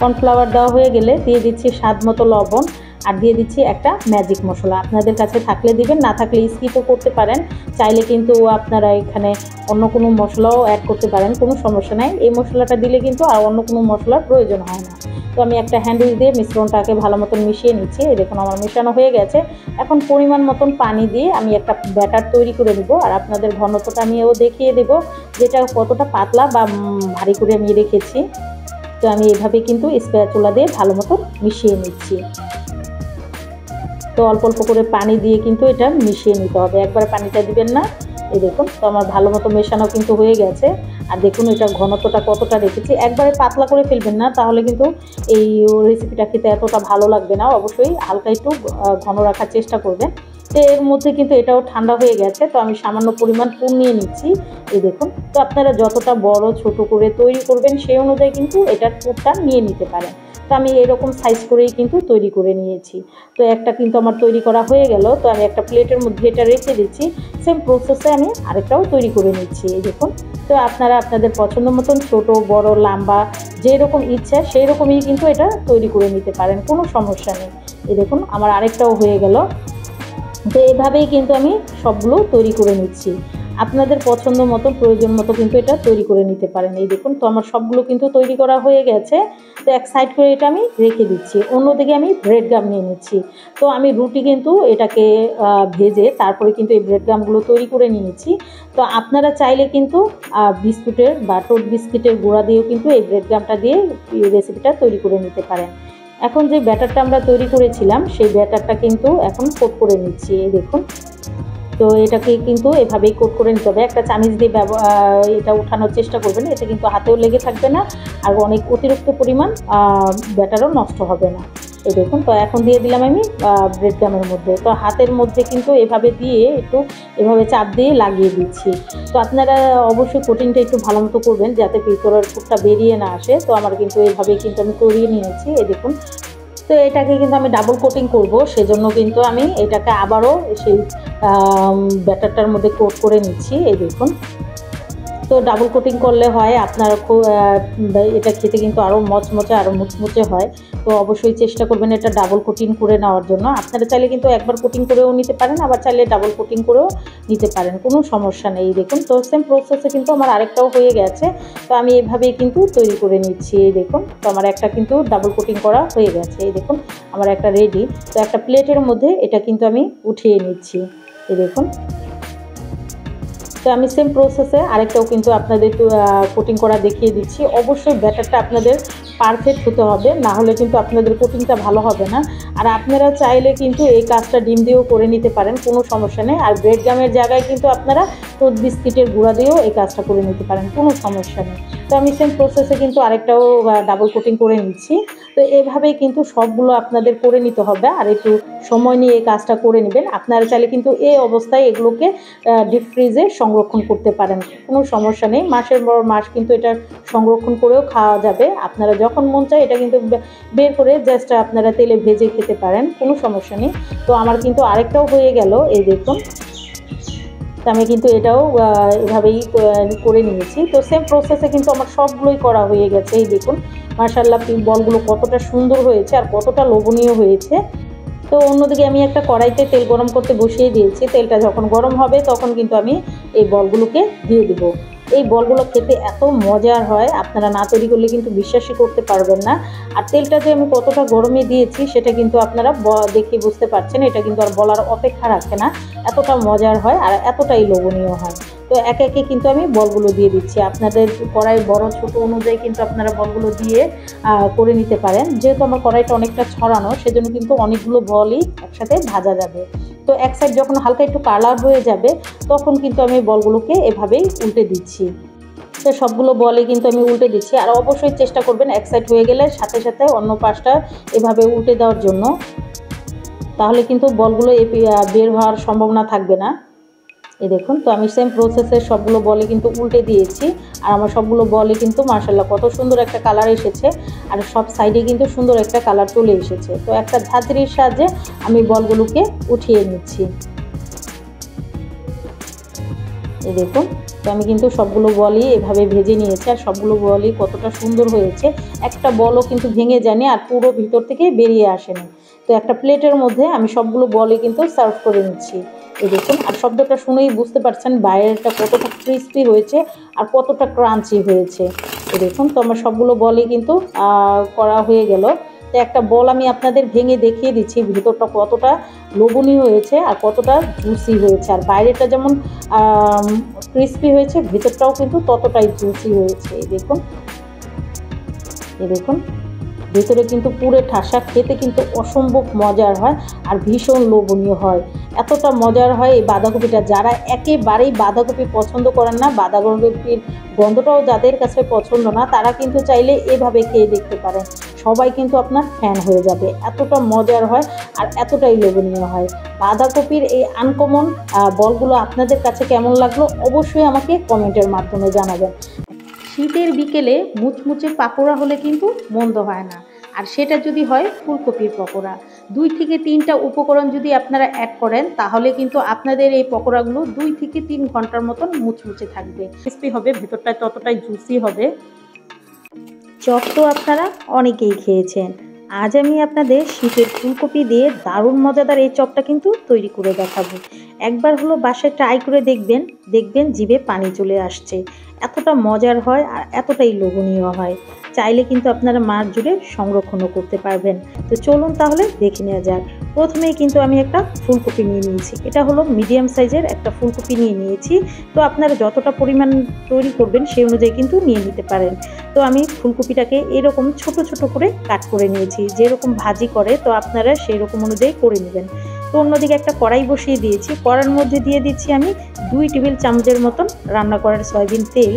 কর্নফ্লাওয়ার দেওয়া হয়ে গেলে দিয়ে দিচ্ছি স্বাদ মতো লবণ, আর দিয়ে দিচ্ছি একটা ম্যাজিক মশলা। আপনাদের কাছে থাকলে দিবেন, না থাকলে স্কিপও করতে পারেন। চাইলে কিন্তু আপনারা এখানে অন্য কোনো মশলাও অ্যাড করতে পারেন, কোনো সমস্যা নাই। এই মশলাটা দিলে কিন্তু আর অন্য কোনো মশলার প্রয়োজন হয় না। তো আমি একটা হ্যান্ড উইচ দিয়ে মিশ্রণটাকে ভালো মতন মিশিয়ে নিচ্ছি। এই দেখুন, আমার মেশানো হয়ে গেছে। এখন পরিমাণ মতন পানি দিয়ে আমি একটা ব্যাটার তৈরি করে নেব। আর আপনাদের ঘনত্বটা আমিও দেখিয়ে দেব, যেটা কতটা পাতলা বা ভারী করে আমি রেখেছি। তো আমি এভাবে কিন্তু স্প্যাচুলা দিয়ে ভালো মতো মিশিয়ে নিচ্ছি। তো অল্প অল্প করে পানি দিয়ে কিন্তু এটা মিশিয়ে নিতে হবে, একবারে পানিটা দিবেন না। এই দেখুন, তো আমার ভালো মতো মেশানো কিন্তু হয়ে গেছে। আর দেখুন এটার ঘনত্বটা কতটা রেখেছি, একবারে পাতলা করে ফেলবেন না, তাহলে কিন্তু এই রেসিপিটা খেতে এতটা ভালো লাগবে না। অবশ্যই হালকা একটু ঘন রাখার চেষ্টা করবেন। তো এর মধ্যে কিন্তু এটাও ঠান্ডা হয়ে গেছে। তো আমি সামান্য পরিমাণ পুর নিয়ে নিচ্ছি। এই দেখুন, তো আপনারা যতটা বড় ছোট করে তৈরি করবেন সেই অনুযায়ী কিন্তু এটার পুরটা নিয়ে নিতে পারেন। তো আমি এরকম সাইজ করেই কিন্তু তৈরি করে নিয়েছি। তো একটা কিন্তু আমার তৈরি করা হয়ে গেল। তো আমি একটা প্লেটের মধ্যে এটা রেখে দিচ্ছি। সেম প্রসেসে আমি আরেকটাও তৈরি করে নিচ্ছি। এই দেখুন, তো আপনারা আপনাদের পছন্দ মতন ছোট বড় লম্বা যেরকম ইচ্ছা সেই রকমই কিন্তু এটা তৈরি করে নিতে পারেন, কোনো সমস্যা নেই। এই দেখুন, আমার আরেকটাও হয়ে গেল। তো এভাবেই কিন্তু আমি সবগুলো তৈরি করে নিচ্ছি। আপনাদের পছন্দ মতো প্রয়োজন মতো কিন্তু এটা তৈরি করে নিতে পারেন। এই দেখুন, তো আমার সবগুলো কিন্তু তৈরি করা হয়ে গেছে। তো এক সাইড করে এটা আমি রেখে দিচ্ছি। অন্যদিকে আমি ব্রেড গাম নিয়ে নিচ্ছি। তো আমি রুটি কিন্তু এটাকে ভেজে তারপরে কিন্তু এই ব্রেড গামগুলো তৈরি করে নিয়েছি। তো আপনারা চাইলে কিন্তু বিস্কুটের বা টোট বিস্কিটের গুঁড়া দিয়েও কিন্তু এই ব্রেড গামটা দিয়ে এই রেসিপিটা তৈরি করে নিতে পারেন। এখন যে ব্যাটারটা আমরা তৈরি করেছিলাম সেই ব্যাটারটা কিন্তু এখন কোট করে নিচ্ছি। এই দেখুন, তো এটাকে কিন্তু এভাবেই কোট করে নিতে হবে। একটা চামিচ দিয়ে এটা উঠানোর চেষ্টা করবেন, এতে কিন্তু হাতেও লেগে থাকবে না, আর অনেক অতিরিক্ত পরিমাণ ব্যাটারও নষ্ট হবে না। এই দেখুন, তো এখন দিয়ে দিলাম আমি ব্রেড গামের মধ্যে। তো হাতের মধ্যে কিন্তু এভাবে দিয়ে একটু এভাবে চাপ দিয়ে লাগিয়ে দিচ্ছি। তো আপনারা অবশ্যই কোটিংটা একটু ভালো মতো করবেন, যাতে ভিতরের পুরটা বেরিয়ে না আসে। তো আমার কিন্তু এইভাবেই কিন্তু আমি করিয়ে নিয়েছি। এই দেখুন, তো এটাকে কিন্তু আমি ডাবল কোটিং করব, সেজন্য কিন্তু আমি এটাকে আবারও সেই ব্যাটারটার মধ্যে কোট করে নিচ্ছি। এই দেখুন, তো ডাবল কোটিং করলে হয় আপনার এটা খেতে কিন্তু আরও মচমচে আরও মুচমুচে হয়। তো অবশ্যই চেষ্টা করবেন এটা ডাবল কোটিং করে নেওয়ার জন্য। আপনারা চাইলে কিন্তু একবার কোটিং করেও নিতে পারেন, আবার চাইলে ডাবল কোটিং করেও নিতে পারেন, কোনো সমস্যা নেই। দেখুন, তো সেম প্রসেসে কিন্তু আমার আরেকটাও হয়ে গেছে। তো আমি এভাবেই কিন্তু তৈরি করে নিচ্ছি। এই দেখুন, তো আমার একটা কিন্তু ডাবল কোটিং করা হয়ে গেছে। এই দেখুন, আমার একটা রেডি। তো একটা প্লেটের মধ্যে এটা কিন্তু আমি উঠিয়ে নিচ্ছি। এই দেখুন, তো আমি সেম প্রসেসে আরেকটাও কিন্তু আপনাদের কোটিং করা দেখিয়ে দিচ্ছি। অবশ্যই ব্যাটারটা আপনাদের পারফেক্ট হতে হবে, না হলে কিন্তু আপনাদের কোটিংটা ভালো হবে না। আর আপনারা চাইলে কিন্তু এই কাজটা ডিম দিয়েও করে নিতে পারেন, কোনো সমস্যা নেই। আর ব্রেড গামের জায়গায় কিন্তু আপনারা টোট বিস্কিটের গুঁড়া দিয়েও এই কাজটা করে নিতে পারেন, কোনো সমস্যা নেই। তো আমি সেম প্রসেসে কিন্তু আরেকটাও ডাবল কোটিং করে নিচ্ছি। তো এভাবেই কিন্তু সবগুলো আপনাদের করে নিতে হবে, আর একটু সময় নিয়ে এই কাজটা করে নেবেন। আপনারা চাইলে কিন্তু এই অবস্থায় এগুলোকে ডিপ ফ্রিজে সংরক্ষণ করতে পারেন, কোনো সমস্যা নেই। মাসের পর মাস কিন্তু এটা সংরক্ষণ করেও খাওয়া যাবে। আপনারা যখন মন চায় এটা কিন্তু বের করে জাস্ট আপনারা তেলে ভেজে খেতে পারেন, কোনো সমস্যা নেই। তো আমার কিন্তু আরেকটাও হয়ে গেল। এই দেখুন, তো আমি কিন্তু এটাও এভাবেই করে নিয়েছি। তো সেম প্রসেসে কিন্তু আমার সবগুলোই করা হয়ে গেছে। এই দেখুন, মাশাআল্লাহ বলগুলো কতটা সুন্দর হয়েছে আর কতটা লোভনীয় হয়েছে। তো অন্যদিকে আমি একটা কড়াইতে তেল গরম করতে বসিয়ে দিয়েছি। তেলটা যখন গরম হবে তখন কিন্তু আমি এই বলগুলোকে দিয়ে দেবো। এই বলগুলো খেতে এত মজার হয়, আপনারা না তৈরি করলে কিন্তু বিশ্বাসই করতে পারবেন না। আর তেলটা যে আমি কতটা গরমে দিয়েছি সেটা কিন্তু আপনারা দেখে বুঝতে পারছেন, এটা কিন্তু আর বলার অপেক্ষা রাখে না, এতটা মজার হয় আর এতটাই লোভনীয় হয়। তো একে একে কিন্তু আমি বলগুলো দিয়ে দিচ্ছি। আপনাদের কড়াই বড় ছোট অনুযায়ী কিন্তু আপনারা বলগুলো দিয়ে করে নিতে পারেন। যেহেতু আমার কড়াইটা অনেকটা ছড়ানো, সেজন্য কিন্তু অনেকগুলো বলই একসাথে ভাজা যাবে। তো এক সাইড যখন হালকা একটু কালার হয়ে যাবে তখন কিন্তু আমি বলগুলোকে এভাবেই উল্টে দিচ্ছি। তো সবগুলো বলই কিন্তু আমি উল্টে দিচ্ছি। আর অবশ্যই চেষ্টা করবেন এক সাইড হয়ে গেলে সাথে সাথে অন্য পাশটা এভাবে উল্টে দেওয়ার জন্য, তাহলে কিন্তু বলগুলো বের হওয়ার সম্ভাবনা থাকবে না। এই দেখুন, তো আমি সেম প্রসেসে সবগুলো বলে কিন্তু উল্টে দিয়েছি। আর আমার সবগুলো বলে কিন্তু মাশাআল্লাহ কত সুন্দর একটা কালার এসেছে, আর সব সাইডে কিন্তু সুন্দর একটা কালার চলে এসেছে। তো একটা ঝাঁঝরির সাহায্যে আমি বলগুলোকে উঠিয়ে নিচ্ছি। এই দেখুন, তো আমি কিন্তু সবগুলো বলই এভাবে ভেজে নিয়েছি। আর সবগুলো বলই কতটা সুন্দর হয়েছে, একটা বলও কিন্তু ভেঙে যায়নি আর পুরো ভিতর থেকে বেরিয়ে আসেনি। তো একটা প্লেটের মধ্যে আমি সবগুলো বলই কিন্তু সার্ভ করে নিচ্ছি। এই দেখুন, আর শব্দটা শুনেই বুঝতে পারছেন বাইরেটা কতটা ক্রিস্পি হয়েছে আর কতটা ক্রাঞ্চি হয়েছে। এই দেখুন, তো আমার সবগুলো বলই কিন্তু করা হয়ে গেল। তো একটা বল আমি আপনাদের ভেঙে দেখিয়ে দিচ্ছি ভিতরটা কতটা লোভনীয় হয়েছে আর কতটা জুসি হয়েছে। আর বাইরেটা যেমন ক্রিস্পি হয়েছে, ভিতরটাও কিন্তু ততটাই জুসি হয়েছে। এই দেখুন, এই দেখুন, ভেতরে কিন্তু পুরো ঠাসা, খেতে কিন্তু অসম্ভব মজার হয় আর ভীষণ লোভনীয় হয়। এতটা মজার হয় এই বাঁধাকপিটা। যারা একেবারেই বাঁধাকপি পছন্দ করেন না, বাঁধাকপির গন্ধটাও যাদের কাছে পছন্দ না, তারা কিন্তু চাইলে এভাবে খেয়ে দেখতে পারেন। সবাই কিন্তু আপনার ফ্যান হয়ে যাবে, এতটা মজার হয় আর এতটাই লোভনীয় হয়। বাঁধাকপির এই আনকমন বলগুলো আপনাদের কাছে কেমন লাগলো অবশ্যই আমাকে কমেন্টের মাধ্যমে জানাবেন। শীতের বিকেলে মুচমুচে পাকোড়া হলে কিন্তু মন্দ হয় না। আর সেটা যদি হয় ফুলকপির পকোড়া, 2 থেকে 3টা উপকরণ যদি আপনারা অ্যাড করেন তাহলে কিন্তু আপনাদের এই পকোড়াগুলো 2 থেকে 3 ঘন্টার মতন মুচমুচে থাকবে, ক্রিস্পি হবে, ভেতরটা ততটাই জুসি হবে। চপ তো আপনারা অনেকেই খেয়েছেন, আজ আমি আপনাদের শীতের ফুলকপি দিয়ে দারুণ মজাদার এই চপটা কিন্তু তৈরি করে দেখাবো। একবার হলো বাসায় ট্রাই করে দেখবেন, দেখবেন জিভে পানি চলে আসছে। এতটা মজার হয় আর এতটাই লোভনীয় হয়, চাইলে কিন্তু আপনারা মাস জুড়ে সংরক্ষণও করতে পারবেন। তো চলুন তাহলে দেখে নেওয়া যাক। প্রথমেই কিন্তু আমি একটা ফুলকপি নিয়ে নিয়েছি, এটা হলো মিডিয়াম সাইজের একটা ফুলকপি নিয়ে নিয়েছি। তো আপনারা যতটা পরিমাণ তৈরি করবেন সেই অনুযায়ী কিন্তু নিয়ে নিতে পারেন। তো আমি ফুলকপিটাকে এরকম ছোট ছোট করে কাট করে নিয়েছি, যেরকম ভাজি করে তো আপনারা সেই রকম অনুযায়ী করে নেবেন। তো অন্যদিকে একটা কড়াই বসিয়ে দিয়েছি, কড়াইয়ের মধ্যে দিয়ে দিচ্ছি আমি 2 টেবিল চামচের মতন রান্না করার সয়াবিন তেল,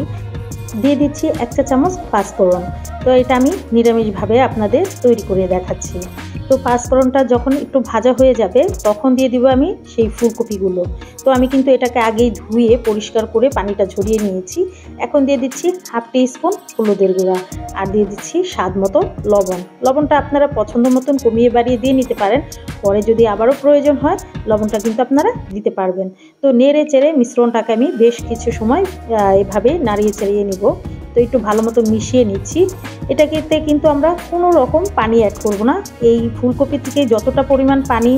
দিয়ে দিচ্ছি 1 চা চামচ পাঁচফোড়ন। তো এটা আমি নিরামিষভাবে আপনাদের তৈরি করে দেখাচ্ছি। তো পাঁচফোড়নটা যখন একটু ভাজা হয়ে যাবে তখন দিয়ে দিব আমি সেই ফুলকপিগুলো। তো আমি কিন্তু এটাকে আগেই ধুয়ে পরিষ্কার করে পানিটা ঝরিয়ে নিয়েছি। এখন দিয়ে দিচ্ছি 1/2 টিস্পুন হলুদের গুঁড়া আর দিয়ে দিচ্ছি স্বাদ মতো লবণ। লবণটা আপনারা পছন্দ মতন কমিয়ে বাড়িয়ে দিয়ে নিতে পারেন, পরে যদি আবারও প্রয়োজন হয় লবণটা কিন্তু আপনারা দিতে পারবেন। তো নেড়ে চেড়ে মিশ্রণটাকে আমি বেশ কিছু সময় এভাবে নাড়িয়ে চাড়িয়ে নিব। তো একটু ভালো মতো মিশিয়ে নিচ্ছি। এটাকে কিন্তু আমরা কোনো রকম পানি অ্যাড করব না, এই ফুলকপি থেকে যতটা পরিমাণ পানি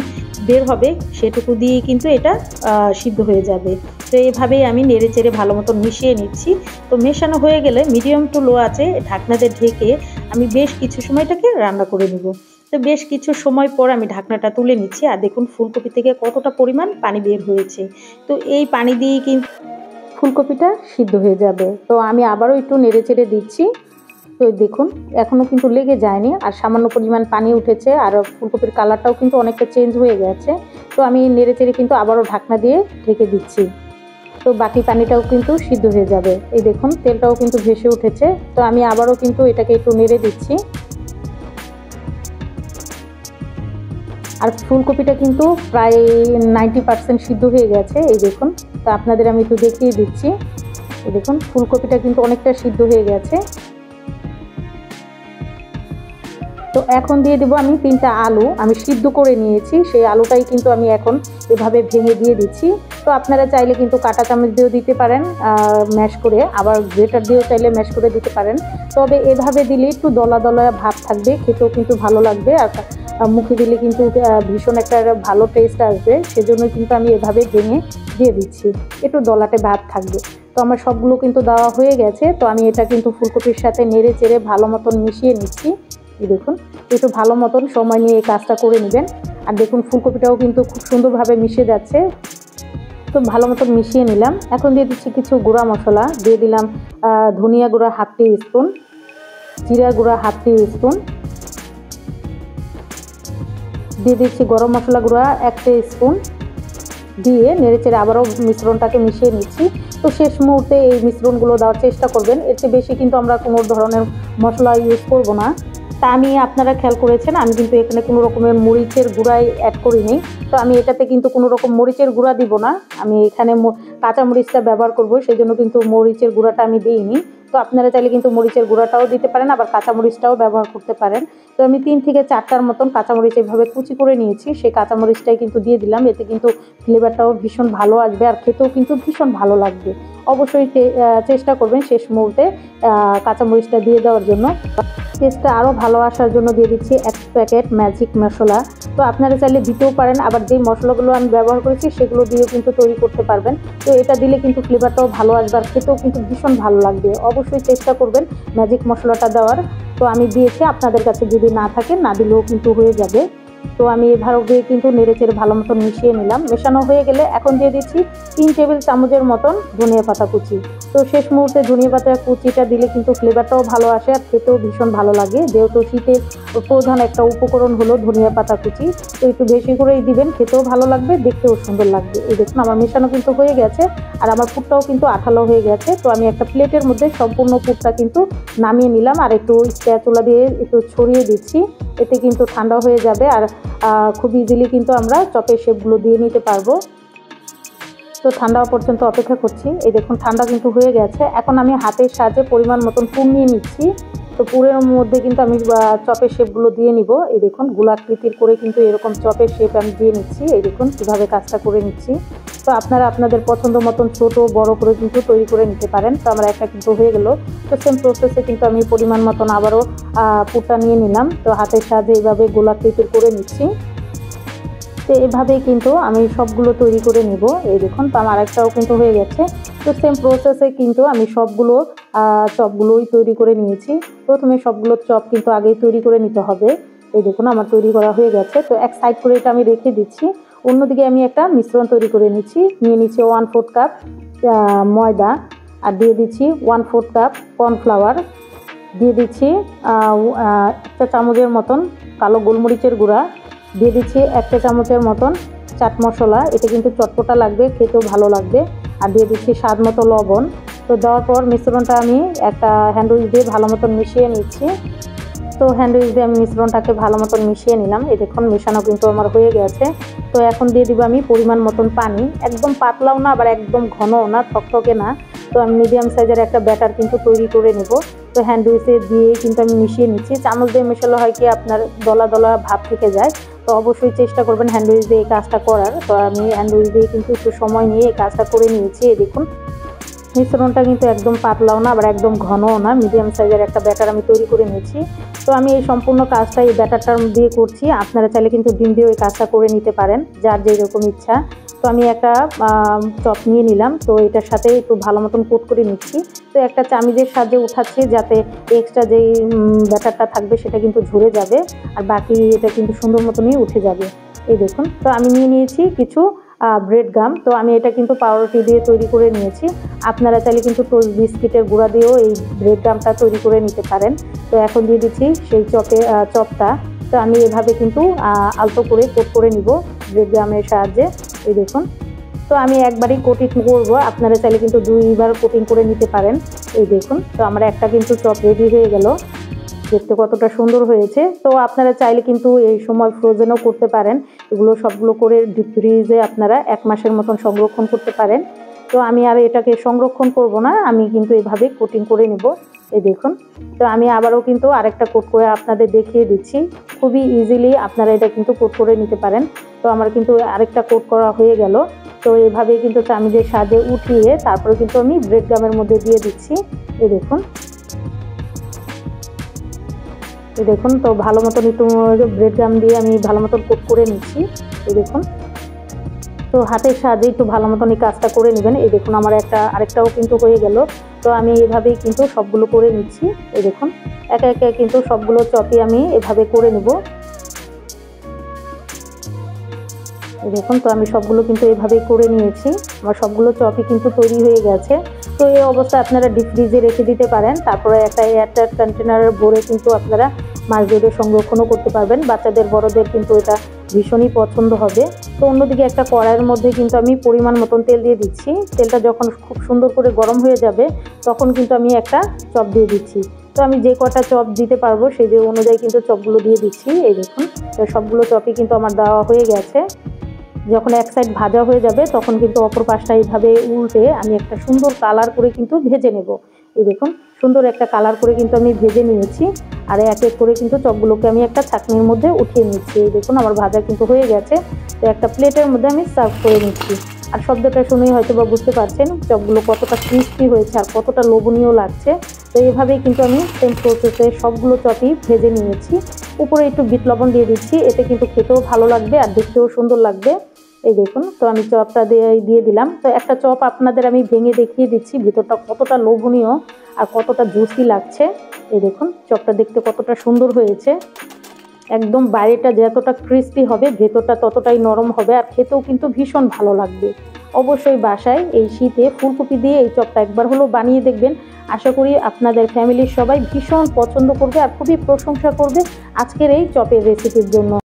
বের হবে সেটুকু দিয়ে কিন্তু এটা সিদ্ধ হয়ে যাবে। তো এইভাবেই আমি নেড়ে চেড়ে ভালো মতো মিশিয়ে নিচ্ছি। তো মেশানো হয়ে গেলে মিডিয়াম টু লো আছে ঢাকনাতে ঢেকে আমি বেশ কিছু সময়টাকে রান্না করে নিব। তো বেশ কিছু সময় পর আমি ঢাকনাটা তুলে নিচ্ছি আর দেখুন ফুলকপি থেকে কতটা পরিমাণ পানি বের হয়েছে। তো এই পানি দিয়েই কিন্তু ফুলকপিটা সিদ্ধ হয়ে যাবে। তো আমি আবারও একটু নেড়ে চেড়ে দিচ্ছি। তো দেখুন এখনও কিন্তু লেগে যায়নি আর সামান্য পরিমাণ পানি উঠেছে আর ফুলকপির কালারটাও কিন্তু অনেকটা চেঞ্জ হয়ে গেছে। তো আমি নেড়ে চেড়ে কিন্তু আবারও ঢাকনা দিয়ে ঢেকে দিচ্ছি। তো বাকি পানিটাও কিন্তু সিদ্ধ হয়ে যাবে। এই দেখুন তেলটাও কিন্তু ভেসে উঠেছে। তো আমি আবারও কিন্তু এটাকে একটু নেড়ে দিচ্ছি। আর ফুলকপিটা কিন্তু প্রায় 90% সিদ্ধ হয়ে গেছে। এই দেখুন, তো আপনাদের আমি একটু দেখিয়ে দিচ্ছি। এই দেখুন ফুলকপিটা কিন্তু অনেকটা সিদ্ধ হয়ে গেছে। তো এখন দিয়ে দেবো আমি 3টা আলু আমি সিদ্ধ করে নিয়েছি, সেই আলুটাই কিন্তু আমি এখন এভাবে ভেঙে দিয়ে দিচ্ছি। তো আপনারা চাইলে কিন্তু কাঁটা চামচ দিয়েও দিতে পারেন ম্যাশ করে, আবার গ্রেটার দিয়েও চাইলে ম্যাশ করে দিতে পারেন। তবে এভাবে দিলে একটু দলা দলা ভাব থাকবে, খেতেও কিন্তু ভালো লাগবে আর মুখে দিলে কিন্তু ভীষণ একটা ভালো টেস্ট আসবে। সেজন্য কিন্তু আমি এভাবে ভেঙে দিয়ে দিচ্ছি, একটু দলাটে ভাব থাকবে। তো আমার সবগুলো কিন্তু দেওয়া হয়ে গেছে। তো আমি এটা কিন্তু ফুলকপির সাথে নেড়ে চেড়ে ভালো মতন মিশিয়ে নিচ্ছি। দেখুন একটু ভালো মতন সময় নিয়ে এই কাজটা করে নেবেন। আর দেখুন ফুলকপিটাও কিন্তু খুব সুন্দরভাবে মিশে যাচ্ছে। তো ভালো মতো মিশিয়ে নিলাম। এখন দিয়ে দিচ্ছি কিছু গুঁড়া মশলা, দিয়ে দিলাম ধনিয়া গুঁড়া 1/2 টিস্পুন, জিরা গুঁড়া 1/2 টিস্পুন, দিয়ে দিচ্ছি গরম মশলা গুঁড়া 1 টিস্পুন, দিয়ে নেড়েচেড়ে আবারও মিশ্রণটাকে মিশিয়ে নিচ্ছি। তো শেষ মুহূর্তে এই মিশ্রণগুলো দেওয়ার চেষ্টা করবেন, এর চেয়ে বেশি কিন্তু আমরা কোনো ধরনের মশলা ইউজ করব না। তা আমি আপনারা খেয়াল করেছেন আমি কিন্তু এখানে কোনো রকমের মরিচের গুঁড়াই অ্যাড করিনি। তো আমি এটাতে কিন্তু কোনো রকম মরিচের গুঁড়া দিব না, আমি এখানে কাঁচা মরিচটা ব্যবহার করব, সেই জন্য কিন্তু মরিচের গুঁড়াটা আমি দিইনি। তো আপনারা চাইলে কিন্তু মরিচের গুঁড়াটাও দিতে পারেন, আবার কাঁচামরিচটাও ব্যবহার করতে পারেন। তো আমি 3 থেকে 4টার মতন কাঁচামরিচ এইভাবে কুচি করে নিয়েছি, সেই কাঁচামরিচটাই কিন্তু দিয়ে দিলাম। এতে কিন্তু ফ্লেভারটাও ভীষণ ভালো আসবে আর খেতেও কিন্তু ভীষণ ভালো লাগবে। অবশ্যই চেষ্টা করবেন শেষ মুহূর্তে কাঁচামরিচটা দিয়ে দেওয়ার জন্য। টেস্টটা আরও ভালো আসার জন্য দিয়ে দিচ্ছি 1 প্যাকেট ম্যাজিক মশলা। তো আপনারা চাইলে দিতেও পারেন, আবার যে মশলাগুলো আমি ব্যবহার করেছি সেগুলো দিয়েও কিন্তু তৈরি করতে পারবেন। তো এটা দিলে কিন্তু ফ্লেভারটাও ভালো আসবে আর খেতেও কিন্তু ভীষণ ভালো লাগবে। অবশ্যই চেষ্টা করবেন ম্যাজিক মশলাটা দেওয়ার। তো আমি দিয়েছি, আপনাদের কাছে যদি না থাকে না দিলেও কিন্তু হয়ে যাবে। তো আমি এভাবে কিন্তু নেড়েচেড়ে ভালো মতন মিশিয়ে নিলাম। মেশানো হয়ে গেলে এখন দিয়ে দিচ্ছি 3 টেবিল চামচের মতন ধনিয়া পাতা কুচি। তো শেষ মুহূর্তে ধনিয়া পাতা কুচিটা দিলে কিন্তু ফ্লেভারটাও ভালো আসে আর খেতেও ভীষণ ভালো লাগে, যেহেতু শীতের প্রধান একটা উপকরণ হলো ধনিয়া পাতা কুচি। তো একটু বেশি করেই দিবেন, খেতেও ভালো লাগবে, দেখতেও সুন্দর লাগবে। এই দেখুন আমার মেশানো কিন্তু হয়ে গেছে আর আমার পুরটাও কিন্তু আঠালো হয়ে গেছে। তো আমি একটা প্লেটের মধ্যে সম্পূর্ণ পুরটা কিন্তু নামিয়ে নিলাম আর একটু স্প্যাচুলা দিয়ে একটু ছড়িয়ে দিচ্ছি, এতে কিন্তু ঠান্ডা হয়ে যাবে আর খুব ইজিলি কিন্তু আমরা চপের শেপগুলো দিয়ে নিতে পারবো। তো ঠান্ডা পর্যন্ত অপেক্ষা করছি। এই দেখুন ঠান্ডা কিন্তু হয়ে গেছে। এখন আমি হাতের সাহায্যে পরিমাণ মতন পুর নিয়ে নিচ্ছি। তো পুরের মধ্যে কিন্তু আমি চপের শেপগুলো দিয়ে নিব। এই দেখুন গোলাকৃতির করে কিন্তু এরকম চপের শেপ আমি দিয়ে নিচ্ছি। এই দেখুন কীভাবে কাজটা করে নিচ্ছি। তো আপনারা আপনাদের পছন্দ মতন ছোট বড় করে কিন্তু তৈরি করে নিতে পারেন। তো আমার একটা কিন্তু হয়ে গেল। তো সেম প্রসেসে কিন্তু আমি পরিমাণ মতন আবারও পুরটা নিয়ে নিলাম। তো হাতের সাহায্যে এইভাবে গোলাকৃতির করে নিচ্ছি। তো এভাবেই কিন্তু আমি সবগুলো তৈরি করে নিব। এই দেখুন তো আমার একটাও কিন্তু হয়ে গেছে। তো সেম প্রসেসে কিন্তু আমি সবগুলো চপগুলোই তৈরি করে নিয়েছি। প্রথমে সবগুলো চপ কিন্তু আগেই তৈরি করে নিতে হবে। এই দেখুন আমার তৈরি করা হয়ে গেছে। তো এক সাইড করে এটা আমি রেখে দিচ্ছি। অন্যদিকে আমি একটা মিশ্রণ তৈরি করে নিচ্ছি। নিয়ে নিচ্ছি 1/4 কাপ ময়দা, আর দিয়ে দিচ্ছি 1/4 কাপ কর্নফ্লাওয়ার, দিয়ে দিচ্ছি 1 চামচের মতন কালো গোলমরিচের গুঁড়া, দিয়ে দিচ্ছি 1 চামচের মতন চাট মশলা, এটা কিন্তু চটপটা লাগবে, খেতেও ভালো লাগবে, আর দিয়ে দিচ্ছি স্বাদ মতো লবণ। তো দেওয়ার পর মিশ্রণটা আমি একটা হ্যান্ড উইচ দিয়ে ভালো মতন মিশিয়ে নিচ্ছি। তো হ্যান্ড উইচ দিয়ে আমি মিশ্রণটাকে ভালো মতন মিশিয়ে নিলাম। এই দেখুন মেশানো কিন্তু আমার হয়ে গেছে। তো এখন দিয়ে দিব আমি পরিমাণ মতন পানি, একদম পাতলাও না আবার একদম ঘনও না, থকথকে না। তো আমি মিডিয়াম সাইজের একটা ব্যাটার কিন্তু তৈরি করে নেব। তো হ্যান্ড উইচে দিয়ে কিন্তু আমি মিশিয়ে নিচ্ছি। চামচ দিয়ে মেশালে হয় কি আপনার দলা দলা ভাব থেকে যায়। তো অবশ্যই চেষ্টা করবেন হ্যান্ড উইচ দিয়ে এই কাজটা করার। তো আমি হ্যান্ড উইচ দিয়ে কিন্তু একটু সময় নিয়ে এই কাজটা করে নিয়েছি। এই দেখুন মিশ্রণটা কিন্তু একদম পাতলাও না আবার একদম ঘনও না, মিডিয়াম সাইজের একটা ব্যাটার আমি তৈরি করে নিয়েছি। তো আমি এই সম্পূর্ণ কাজটা এই ব্যাটারটার দিয়ে করছি। আপনারা চাইলে কিন্তু ডিম দিয়েও এই কাজটা করে নিতে পারেন, যার যেরকম ইচ্ছা। তো আমি একটা চপ নিয়ে নিলাম। তো এটার সাথে একটু ভালো মতন কোট করে নিচ্ছি। তো একটা চামিচের সাহায্যে উঠাচ্ছি যাতে এক্সট্রা যেই ব্যাটারটা থাকবে সেটা কিন্তু ঝরে যাবে আর বাকি এটা কিন্তু সুন্দর মতনই উঠে যাবে। এই দেখুন তো আমি নিয়ে নিয়েছি কিছু ব্রেড গাম। তো আমি এটা কিন্তু পাউরুটি দিয়ে তৈরি করে নিয়েছি। আপনারা চাইলে কিন্তু টোস্ট বিস্কিটের গুঁড়া দিয়েও এই ব্রেড গামটা তৈরি করে নিতে পারেন। তো এখন দিয়ে দিচ্ছি সেই চপটা। তো আমি এভাবে কিন্তু আলতো করে কোট করে নিব ব্রেড গামের সাহায্যে। এই দেখুন তো আমি একবারই কোটিং করব, আপনারা চাইলে কিন্তু 2বার কোটিং করে নিতে পারেন। এই দেখুন তো আমার একটা কিন্তু চপ রেডি হয়ে গেল, দেখতে কতটা সুন্দর হয়েছে। তো আপনারা চাইলে কিন্তু এই সময় ফ্রোজেনও করতে পারেন। এগুলো সবগুলো করে ডিপ ফ্রিজে আপনারা 1 মাসের মতন সংরক্ষণ করতে পারেন। তো আমি আর এটাকে সংরক্ষণ করব না, আমি কিন্তু এভাবে কোটিং করে নেব। এই দেখুন তো আমি আবারও কিন্তু আরেকটা কোট করে আপনাদের দেখিয়ে দিচ্ছি। খুবই ইজিলি আপনারা এটা কিন্তু কোট করে নিতে পারেন। তো আমার কিন্তু আরেকটা কোট করা হয়ে গেল। তো এভাবেই কিন্তু চামিচের সাহায্যে উঠিয়ে তারপরে কিন্তু আমি ব্রেড গামের মধ্যে দিয়ে দিচ্ছি। এই দেখুন দেখুন তো ভালো মতন একটু ব্রেড গাম দিয়ে আমি ভালো মতন কোট করে নিচ্ছি। এই দেখুন তো হাতের সাহায্যে একটু ভালো মতন এই কাজটা করে নেবেন। এই দেখুন আমার আরেকটাও কিন্তু হয়ে গেল। তো আমি এভাবেই কিন্তু সবগুলো করে নিচ্ছি। এই দেখুন একে একে কিন্তু সবগুলো চপই আমি এভাবে করে নেব। এই দেখুন, তো আমি সবগুলো কিন্তু এভাবেই করে নিয়েছি। আমার সবগুলো চপই কিন্তু তৈরি হয়ে গেছে। তো এই অবস্থায় আপনারা ডিপ ফ্রিজে রেখে দিতে পারেন। তারপরে একটা এয়ারটাইট কন্টেনারে ভরে কিন্তু আপনারা মাস ধরে সংরক্ষণও করতে পারবেন। বাচ্চাদের বড়দের কিন্তু এটা ভীষণই পছন্দ হবে। তো অন্যদিকে একটা কড়াইয়ের মধ্যে কিন্তু আমি পরিমাণ মতন তেল দিয়ে দিচ্ছি। তেলটা যখন খুব সুন্দর করে গরম হয়ে যাবে তখন কিন্তু আমি একটা চপ দিয়ে দিচ্ছি। তো আমি যে কটা চপ দিতে পারবো সেই যে অনুযায়ী কিন্তু চপগুলো দিয়ে দিচ্ছি। এই দেখুন, তো সবগুলো চপই কিন্তু আমার দেওয়া হয়ে গেছে। যখন এক সাইড ভাজা হয়ে যাবে তখন কিন্তু অপর পাশটা এইভাবে উল্টে আমি একটা সুন্দর কালার করে কিন্তু ভেজে নেব। এই দেখুন, সুন্দর একটা কালার করে কিন্তু আমি ভেজে নিয়েছি। আর এক এক করে কিন্তু চপগুলোকে আমি একটা ছাঁকনির মধ্যে উঠিয়ে নিচ্ছি। এই দেখুন, আমার ভাজা কিন্তু হয়ে গেছে। তো একটা প্লেটের মধ্যে আমি সার্ভ করে নিচ্ছি। আর শব্দটা শুনেই হয়তো বা বুঝতে পারছেন চপগুলো কতটা ক্রিস্পি হয়েছে আর কতটা লোভনীয় লাগছে। তো এইভাবেই কিন্তু আমি সেম প্রসেসে সবগুলো চপই ভেজে নিয়েছি। উপরে একটু বিট লবণ দিয়ে দিচ্ছি, এতে কিন্তু খেতেও ভালো লাগবে আর দেখতেও সুন্দর লাগবে। এই দেখুন, তো আমি চপটা দিয়ে দিলাম। তো একটা চপ আপনাদের আমি ভেঙে দেখিয়ে দিচ্ছি ভিতরটা কতটা লোভনীয় আর কতটা জুসি লাগছে। এই দেখুন, চপটা দেখতে কতটা সুন্দর হয়েছে। একদম বাইরেটা যতটা ক্রিস্পি হবে ভেতরটা ততটাই নরম হবে আর খেতেও কিন্তু ভীষণ ভালো লাগবে। অবশ্যই বাসায় এই শীতে ফুলকপি দিয়ে এই চপটা একবার হলেও বানিয়ে দেখবেন। আশা করি আপনাদের ফ্যামিলির সবাই ভীষণ পছন্দ করবে আর খুবই প্রশংসা করবে আজকের এই চপের রেসিপির জন্য।